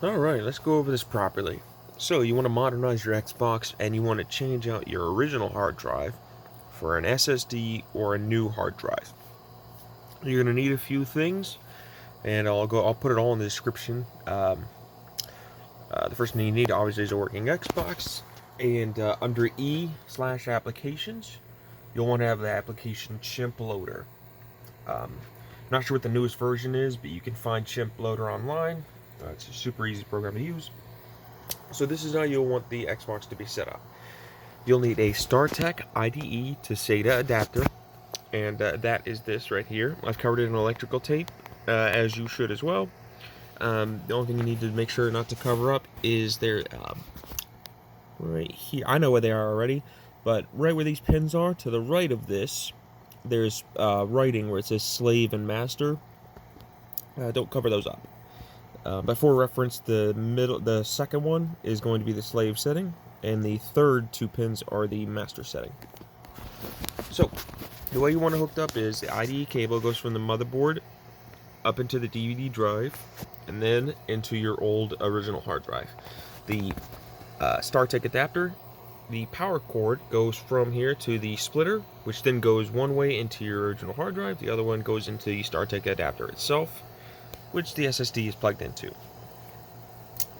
Alright, let's go over this properly. So, you want to modernize your Xbox and you want to change out your original hard drive for an SSD or a new hard drive. You're going to need a few things, and I'll put it all in the description. The first thing you need obviously is a working Xbox, and under E/applications, you'll want to have the application Chimp Loader. Not sure what the newest version is, but you can find Chimp Loader online. It's a super easy program to use. So this is how you'll want the Xbox to be set up. You'll need a Startech Ide to Sata adapter, and that is this right here. I've covered it in electrical tape, as you should as well. The only thing you need to make sure not to cover up is there, right here. I know where they are already, but right where these pins are, to the right of this, there's writing where it says slave and master. Don't cover those up. But for reference, the second one is going to be the slave setting, and the third two pins are the master setting. So, the way you want it hooked up is the IDE cable goes from the motherboard up into the DVD drive, and then into your old original hard drive. The Startech Adapter, the power cord goes from here to the splitter, which then goes one way into your original hard drive, the other one goes into the Startech Adapter itself, which the SSD is plugged into.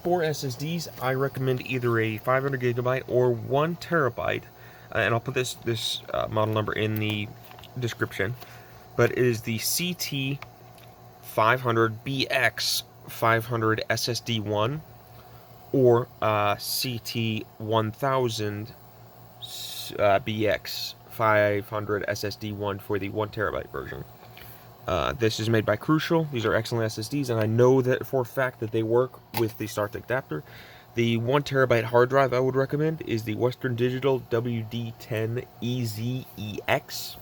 For SSDs, I recommend either a 500GB or 1TB, and I'll put this model number in the description, but it is the CT500BX500ssd1 or CT1000BX500ssd1 for the 1TB version. This is made by Crucial. These are excellent SSDs, and I know that for a fact that they work with the Startech Adapter. The 1TB hard drive I would recommend is the Western Digital WD10EZEX.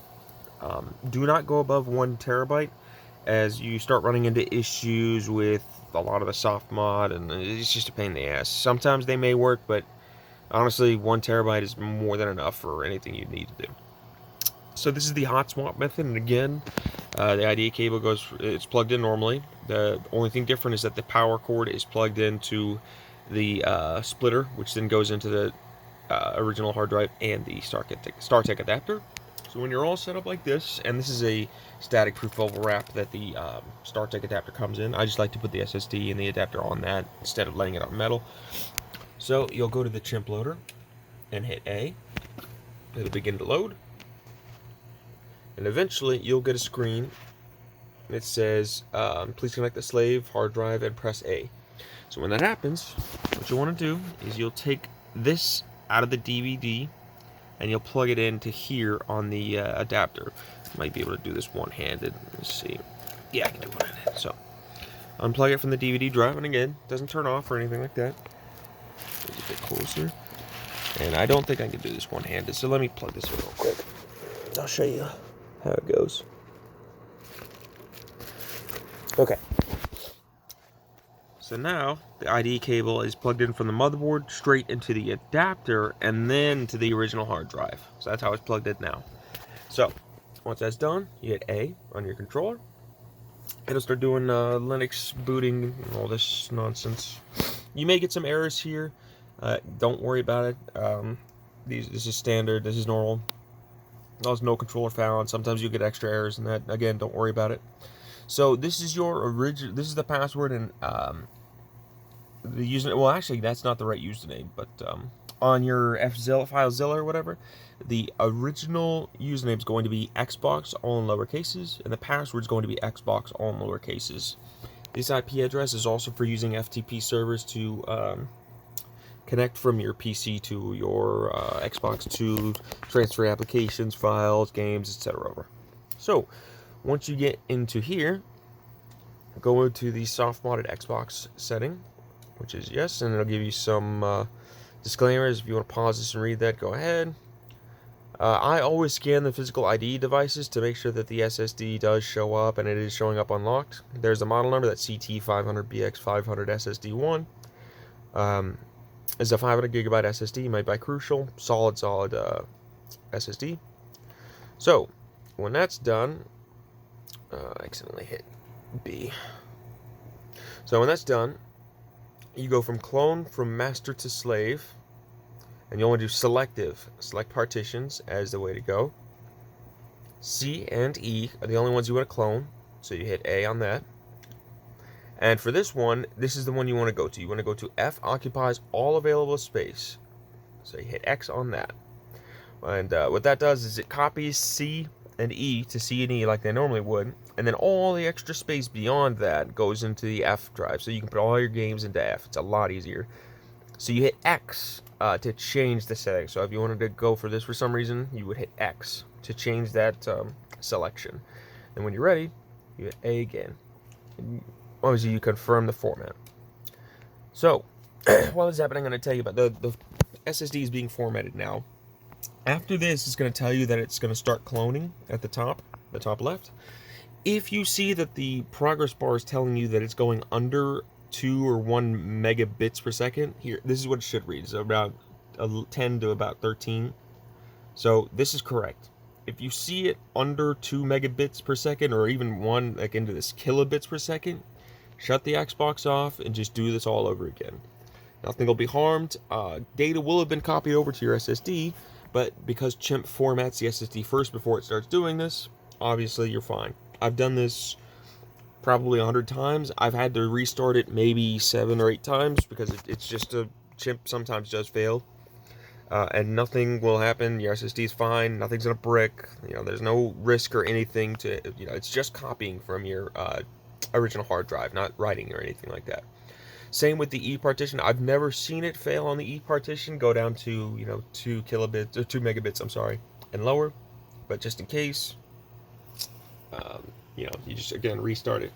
Do not go above 1TB, as you start running into issues with a lot of the soft mod, and it's just a pain in the ass. Sometimes they may work, but honestly, 1TB is more than enough for anything you need to do. So this is the hot swap method, and again, the IDE cable it's plugged in normally. The only thing different is that the power cord is plugged into the splitter, which then goes into the original hard drive and the Startech adapter. So when you're all set up like this, and this is a static proof bubble wrap that the Startech adapter comes in. I just like to put the SSD and the adapter on that instead of laying it on metal. So you'll go to the Chimp loader and hit A. It'll begin to load. And eventually, you'll get a screen that says, please connect the slave hard drive and press A. So when that happens, what you want to do is you'll take this out of the DVD and you'll plug it into here on the adapter. You might be able to do this one-handed. Let's see. Yeah, I can do one-handed. So, unplug it from the DVD drive, and again, it doesn't turn off or anything like that. It's a bit closer. And I don't think I can do this one-handed, so let me plug this in real quick. I'll show you how it goes. Okay. So now the IDE cable is plugged in from the motherboard straight into the adapter and then to the original hard drive. So that's how it's plugged in now. So once that's done, you hit A on your controller. It'll start doing Linux booting and all this nonsense. You may get some errors here. Don't worry about it. This is standard. This is normal. There's no controller found. Sometimes you get extra errors, and that, again, don't worry about it. So this is your original. This is the password and the username. Well, actually, that's not the right username. But on your filezilla or whatever, the original username is going to be Xbox all in lower cases, and the password is going to be Xbox all in lower cases. This IP address is also for using FTP servers to connect from your PC to your Xbox to transfer applications, files, games, etc. over. So, once you get into here, go into the soft modded Xbox setting, which is yes, and it'll give you some disclaimers. If you want to pause this and read that, go ahead. I always scan the physical ID devices to make sure that the SSD does show up and it is showing up unlocked. There's a model number, that's CT500BX500ssd1. Is a 500GB SSD made by Crucial, solid SSD. So, when that's done, I accidentally hit B. So when that's done, you go from clone from master to slave, and you want to do selective. Select partitions as the way to go. C and E are the only ones you want to clone, so you hit A on that. And for this one, this is the one you want to go to. You want to go to F occupies all available space. So you hit X on that. And what that does is it copies C and E to C and E like they normally would. And then all the extra space beyond that goes into the F drive. So you can put all your games into F. It's a lot easier. So you hit X to change the settings. So if you wanted to go for this for some reason, you would hit X to change that selection. And when you're ready, you hit A again. And obviously, you confirm the format. So, while this is happening, I'm going to tell you about the SSD is being formatted now. After this, it's going to tell you that it's going to start cloning at the top left. If you see that the progress bar is telling you that it's going under 2 or 1 megabits per second, here, this is what it should read. So about 10 to about 13. So this is correct. If you see it under 2 megabits per second, or even 1, like into this kilobits per second, shut the Xbox off and just do this all over again. Nothing will be harmed. Data will have been copied over to your SSD, but because Chimp formats the SSD first before it starts doing this, obviously you're fine. I've done this probably 100 times. I've had to restart it maybe 7 or 8 times because it's just a Chimp sometimes does fail. And nothing will happen. Your SSD is fine. Nothing's gonna brick. There's no risk or anything to. It's just copying from your original hard drive, not writing or anything like that. Same with the E partition. I've never seen it fail on the E partition. Go down to 2 kilobits or 2 megabits. I'm sorry, and lower. But just in case, you just again restart it.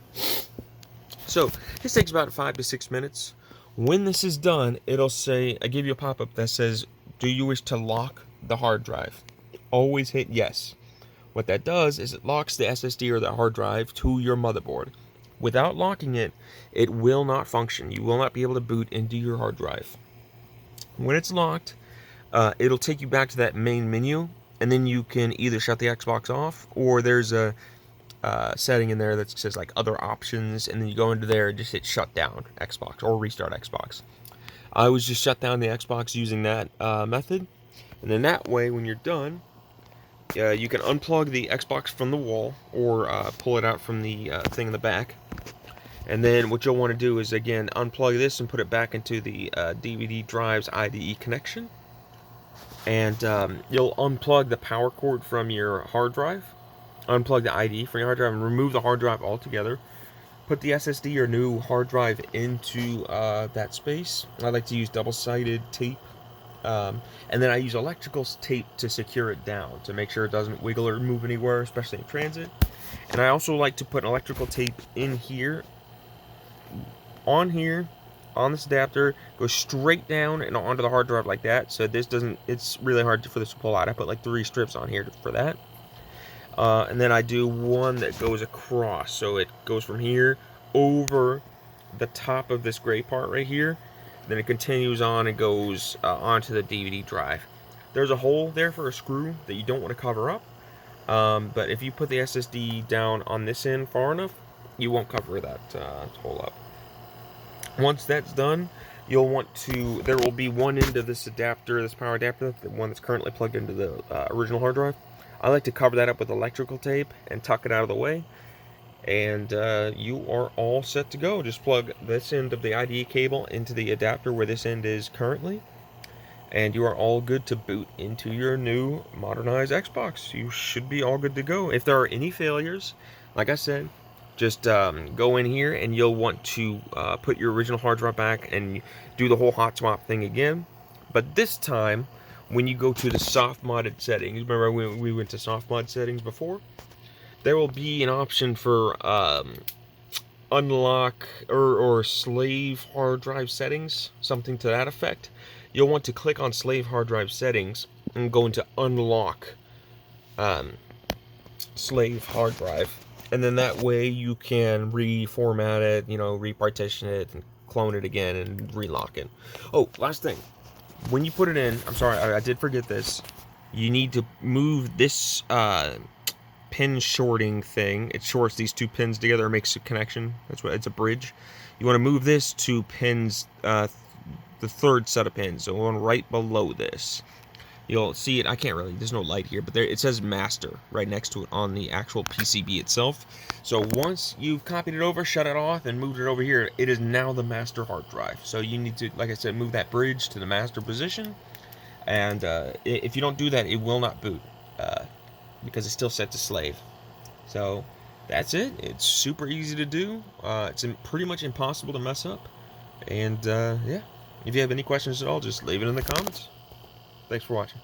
So this takes about 5 to 6 minutes. When this is done, it'll say, I give you a pop-up that says, do you wish to lock the hard drive? Always hit yes. What that does is it locks the SSD or the hard drive to your motherboard. Without locking it, it will not function. You will not be able to boot into your hard drive. When it's locked, it'll take you back to that main menu, and then you can either shut the Xbox off, or there's a setting in there that says like other options, and then you go into there and just hit shut down Xbox or restart Xbox. I always just shut down the Xbox using that method, and then that way when you're done, you can unplug the Xbox from the wall or pull it out from the thing in the back. And then what you'll want to do is again unplug this and put it back into the DVD drive's IDE connection, and you'll unplug the power cord from your hard drive, unplug the IDE from your hard drive, and remove the hard drive altogether. Put the SSD or new hard drive into that space. I like to use double-sided tape, and then I use electrical tape to secure it down to make sure it doesn't wiggle or move anywhere, especially in transit. And I also like to put electrical tape in here, on this adapter, go straight down and onto the hard drive like that. So this doesn't. It's really hard for this to pull out. I put like 3 strips on here for that. And then I do one that goes across, so it goes from here over the top of this gray part right here, then it continues on and goes onto the DVD drive. There's a hole there for a screw that you don't want to cover up, but if you put the SSD down on this end far enough, you won't cover that hole up. Once that's done, you'll want to, there will be one end of this adapter, this power adapter, the one that's currently plugged into the original hard drive. I like to cover that up with electrical tape and tuck it out of the way, and you are all set to go. Just plug this end of the IDE cable into the adapter where this end is currently, and you are all good to boot into your new modernized Xbox. You should be all good to go. If there are any failures, like I said, just go in here and you'll want to put your original hard drive back and do the whole hot swap thing again. But this time, when you go to the soft modded settings, remember we went to soft mod settings before? There will be an option for unlock or slave hard drive settings, something to that effect. You'll want to click on slave hard drive settings and go into unlock slave hard drive. And then that way you can reformat it, repartition it, and clone it again and relock it. Oh, last thing. When you put it in, I'm sorry, I did forget this. You need to move this pin shorting thing. It shorts these 2 pins together, makes a connection. That's what it's a bridge. You want to move this to pins, the third set of pins, so one right below this. You'll see it, I can't really, there's no light here, but there it says master right next to it on the actual PCB itself. So once you've copied it over, shut it off, and moved it over here, it is now the master hard drive. So you need to, like I said, move that bridge to the master position, and if you don't do that, it will not boot, because it's still set to slave. So that's it. It's super easy to do. It's pretty much impossible to mess up. And yeah, if you have any questions at all, just leave it in the comments. Thanks for watching.